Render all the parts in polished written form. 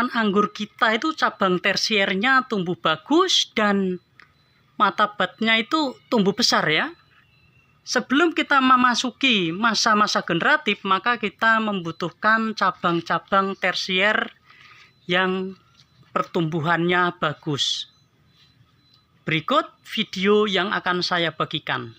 tanaman anggur kita itu cabang tersiernya tumbuh bagus dan mata batnya itu tumbuh besar ya. Sebelum kita memasuki masa-masa generatif, maka kita membutuhkan cabang-cabang tersier yang pertumbuhannya bagus. Berikut video yang akan saya bagikan.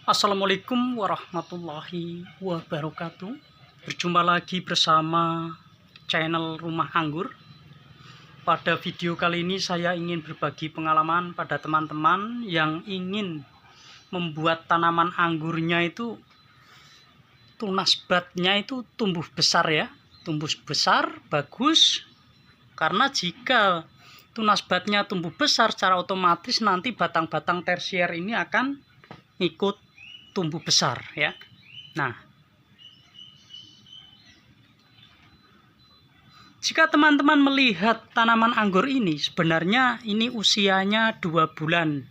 Assalamualaikum warahmatullahi wabarakatuh. Berjumpa lagi bersama channel Rumah Anggur. Pada video kali ini saya ingin berbagi pengalaman pada teman-teman yang ingin membuat tanaman anggurnya itu tunas batnya itu tumbuh besar ya. Tumbuh besar, bagus. Karena jika tunas batnya tumbuh besar, secara otomatis nanti batang-batang tersier ini akan ikut tumbuh besar ya. Nah, jika teman-teman melihat tanaman anggur ini, sebenarnya ini usianya 2 bulan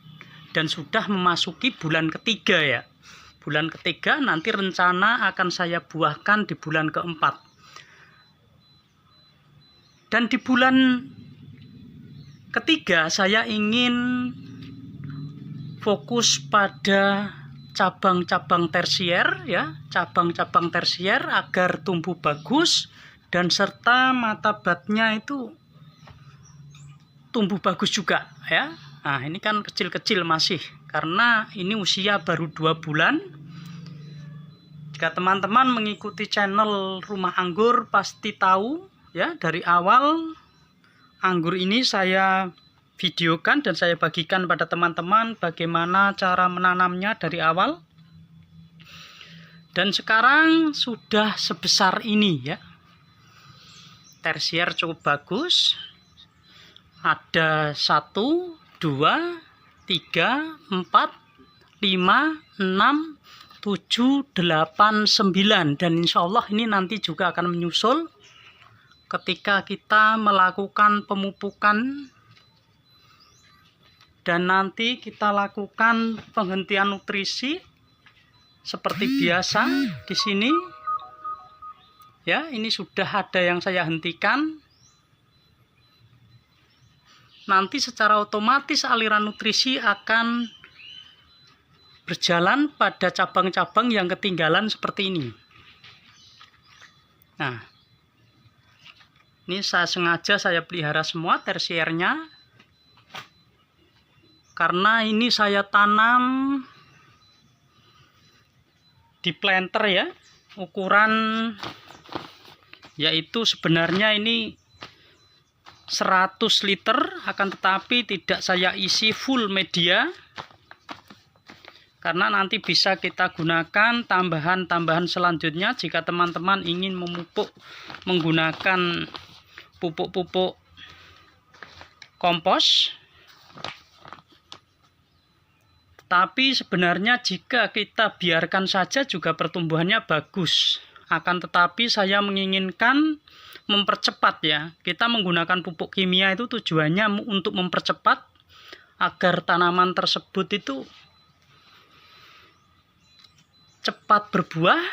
dan sudah memasuki bulan ketiga ya. Bulan ketiga nanti rencana akan saya buahkan di bulan keempat. Dan di bulan ketiga saya ingin fokus pada cabang-cabang tersier ya, cabang-cabang tersier agar tumbuh bagus dan serta mata batnya itu tumbuh bagus juga ya. Nah, ini kan kecil-kecil masih karena ini usia baru 2 bulan. Jika teman-teman mengikuti channel Rumah Anggur pasti tahu ya, dari awal anggur ini saya videokan dan saya bagikan pada teman-teman bagaimana cara menanamnya dari awal. Dan sekarang sudah sebesar ini ya. Tersier cukup bagus. Ada 1, 2, 3, 4, 5, 6, 7, 8, 9. Dan insya Allah ini nanti juga akan menyusul ketika kita melakukan pemupukan dan nanti kita lakukan penghentian nutrisi seperti biasa di sini. Ya, ini sudah ada yang saya hentikan. Nanti secara otomatis aliran nutrisi akan berjalan pada cabang-cabang yang ketinggalan seperti ini. Nah, ini sengaja saya pelihara semua tersiernya. Karena ini saya tanam di planter ya, ukuran yaitu sebenarnya ini 100 liter, akan tetapi tidak saya isi full media karena nanti bisa kita gunakan tambahan-tambahan selanjutnya jika teman-teman ingin memupuk menggunakan pupuk-pupuk kompos. Tapi sebenarnya jika kita biarkan saja juga pertumbuhannya bagus. Akan tetapi saya menginginkan mempercepat ya. Kita menggunakan pupuk kimia itu tujuannya untuk mempercepat agar tanaman tersebut itu cepat berbuah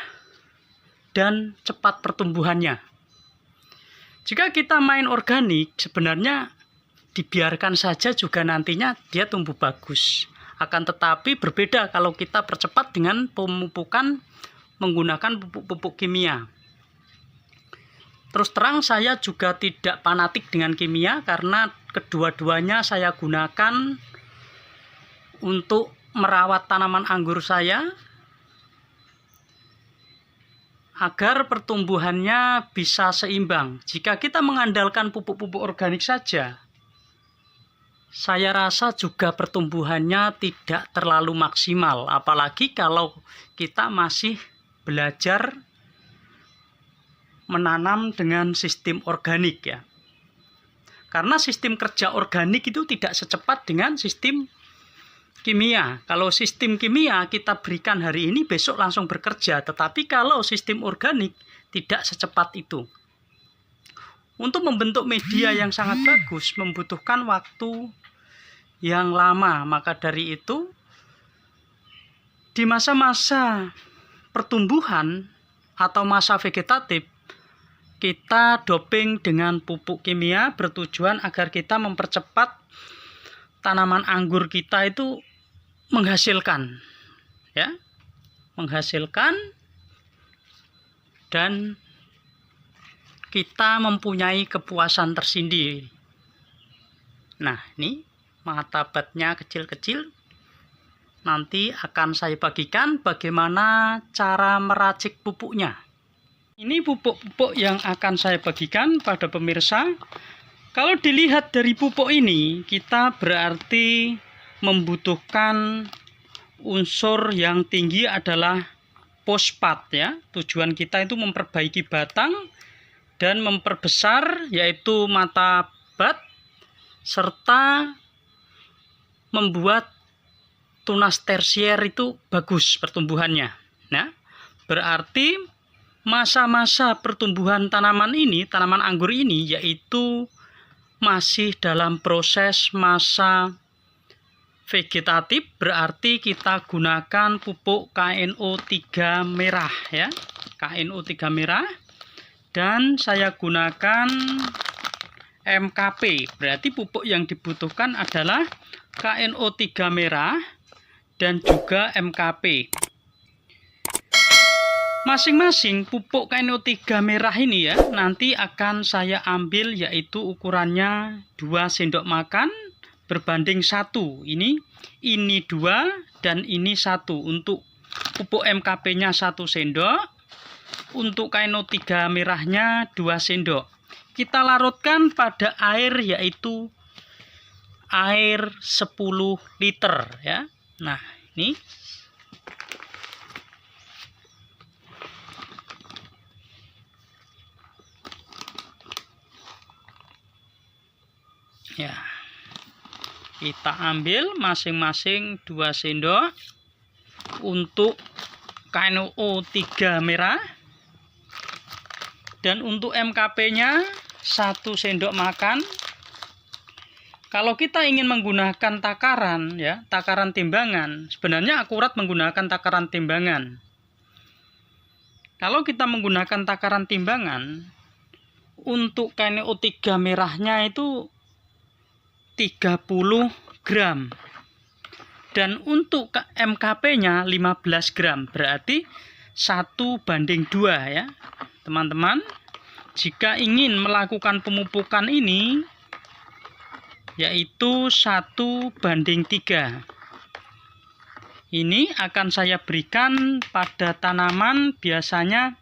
dan cepat pertumbuhannya. Jika kita main organik, sebenarnya dibiarkan saja juga nantinya dia tumbuh bagus. Akan tetapi berbeda kalau kita percepat dengan pemupukan menggunakan pupuk-pupuk kimia. Terus terang saya juga tidak fanatik dengan kimia karena kedua-duanya saya gunakan untuk merawat tanaman anggur saya agar pertumbuhannya bisa seimbang. Jika kita mengandalkan pupuk-pupuk organik saja, saya rasa juga pertumbuhannya tidak terlalu maksimal, apalagi kalau kita masih belajar menanam dengan sistem organik ya. Karena sistem kerja organik itu tidak secepat dengan sistem kimia. Kalau sistem kimia kita berikan hari ini besok langsung bekerja, tetapi kalau sistem organik tidak secepat itu. Untuk membentuk media yang sangat bagus membutuhkan waktu yang lama, maka dari itu di masa-masa pertumbuhan atau masa vegetatif kita doping dengan pupuk kimia bertujuan agar kita mempercepat tanaman anggur kita itu menghasilkan ya, menghasilkan dan kita mempunyai kepuasan tersendiri. Nah, ini mata batnya kecil-kecil. Nanti akan saya bagikan bagaimana cara meracik pupuknya. Ini pupuk-pupuk yang akan saya bagikan pada pemirsa. Kalau dilihat dari pupuk ini, kita berarti membutuhkan unsur yang tinggi adalah fosfat ya. Tujuan kita itu memperbaiki batang dan memperbesar yaitu mata bat serta membuat tunas tersier itu bagus pertumbuhannya. Nah, berarti masa-masa pertumbuhan tanaman ini, tanaman anggur ini, yaitu masih dalam proses masa vegetatif, berarti kita gunakan pupuk KNO3 merah ya, KNO3 merah, dan saya gunakan MKP, berarti pupuk yang dibutuhkan adalah KNO3 merah dan juga MKP. Masing-masing pupuk KNO3 merah ini ya, nanti akan saya ambil yaitu ukurannya 2 sendok makan berbanding 1. Ini 2 dan ini 1. Untuk pupuk MKP-nya 1 sendok, untuk KNO3 merahnya 2 sendok. Kita larutkan pada air yaitu air 10 liter ya. Nah, ini ya, kita ambil masing-masing 2 sendok untuk KNO3 merah dan untuk MKP-nya 1 sendok makan. Kalau kita ingin menggunakan takaran ya, takaran timbangan, sebenarnya akurat menggunakan takaran timbangan. Kalau kita menggunakan takaran timbangan, untuk KNO3 merahnya itu 30 gram dan untuk MKP-nya 15 gram, berarti 1 banding 2 ya teman-teman. Jika ingin melakukan pemupukan ini yaitu 1 banding 3, ini akan saya berikan pada tanaman biasanya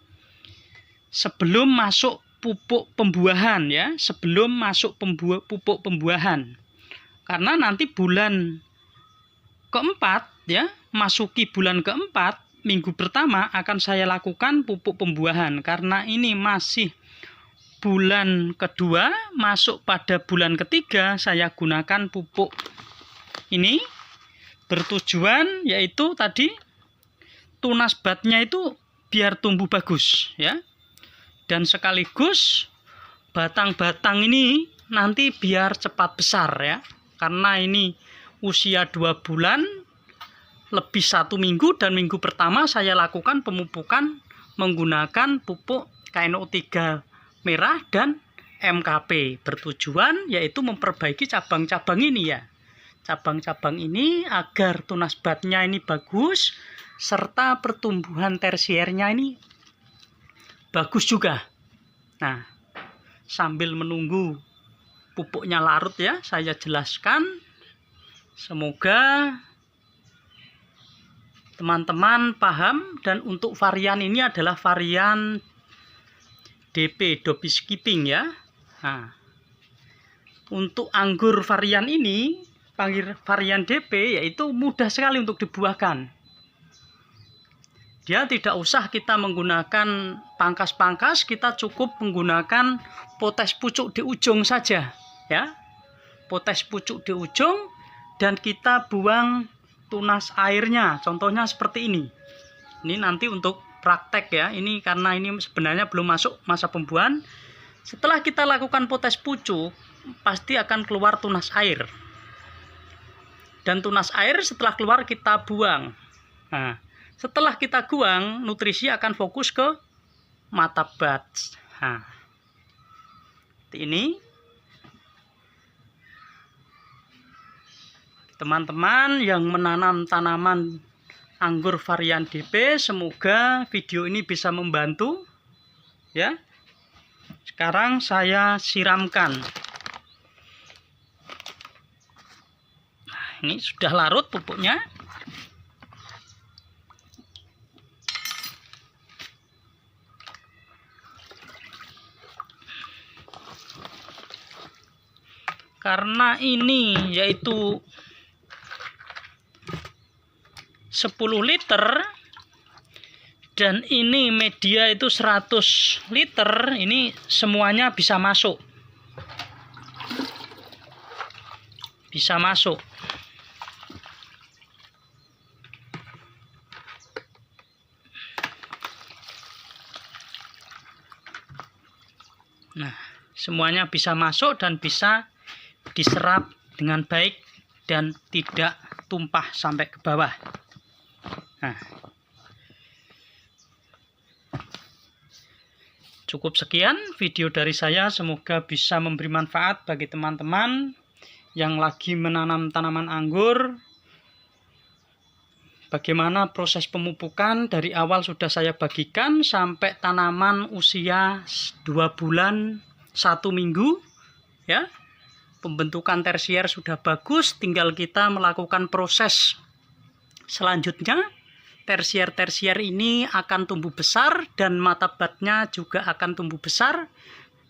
sebelum masuk pupuk pembuahan ya, sebelum masuk pupuk pembuahan. Karena nanti bulan keempat ya, masuki bulan keempat, minggu pertama akan saya lakukan pupuk pembuahan. Karena ini masih bulan kedua, masuk pada bulan ketiga, saya gunakan pupuk ini bertujuan yaitu tadi tunas batnya itu biar tumbuh bagus ya. Dan sekaligus batang-batang ini nanti biar cepat besar ya. Karena ini usia 2 bulan lebih 1 minggu, dan minggu pertama saya lakukan pemupukan menggunakan pupuk KNO3 merah dan MKP. Bertujuan yaitu memperbaiki cabang-cabang ini ya. cabang-cabang ini agar tunas batnya ini bagus, serta pertumbuhan tersiernya ini bagus juga. Nah, sambil menunggu pupuknya larut ya, saya jelaskan. Semoga teman-teman paham. Dan untuk varian ini adalah varian DP, Dopi Skipping ya. Nah, untuk anggur varian ini, panggil varian DP, yaitu mudah sekali untuk dibuahkan. Dia tidak usah kita menggunakan pangkas-pangkas, kita cukup menggunakan potes pucuk di ujung saja ya. Potes pucuk di ujung, dan kita buang tunas airnya, contohnya seperti ini. Ini nanti untuk praktek ya, ini karena ini sebenarnya belum masuk masa pembuahan. Setelah kita lakukan potes pucuk, pasti akan keluar tunas air. Dan tunas air setelah keluar kita buang. Nah, setelah kita buang, nutrisi akan fokus ke mata bat. Nah, ini teman-teman yang menanam tanaman anggur varian DP, semoga video ini bisa membantu ya. Sekarang saya siramkan. Nah, ini sudah larut pupuknya. Karena ini yaitu 10 liter dan ini media itu 100 liter, ini semuanya bisa masuk. Bisa masuk. Nah, semuanya bisa masuk dan bisa diserap dengan baik dan tidak tumpah sampai ke bawah. Nah, cukup sekian video dari saya, semoga bisa memberi manfaat bagi teman-teman yang lagi menanam tanaman anggur. Bagaimana proses pemupukan dari awal sudah saya bagikan sampai tanaman usia 2 bulan 1 minggu ya. Pembentukan tersier sudah bagus, tinggal kita melakukan proses selanjutnya. Tersier-tersier ini akan tumbuh besar dan mata batnya juga akan tumbuh besar,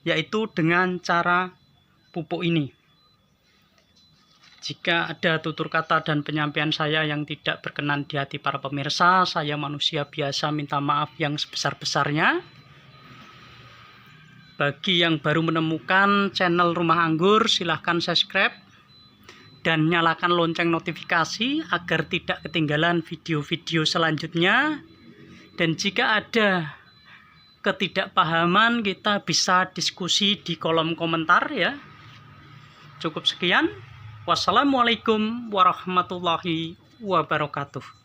yaitu dengan cara pupuk ini. Jika ada tutur kata dan penyampaian saya yang tidak berkenan di hati para pemirsa, saya manusia biasa minta maaf yang sebesar-besarnya. Bagi yang baru menemukan channel Rumah Anggur, silahkan subscribe dan nyalakan lonceng notifikasi agar tidak ketinggalan video-video selanjutnya. Dan jika ada ketidakpahaman, kita bisa diskusi di kolom komentar ya. Cukup sekian. Wassalamualaikum warahmatullahi wabarakatuh.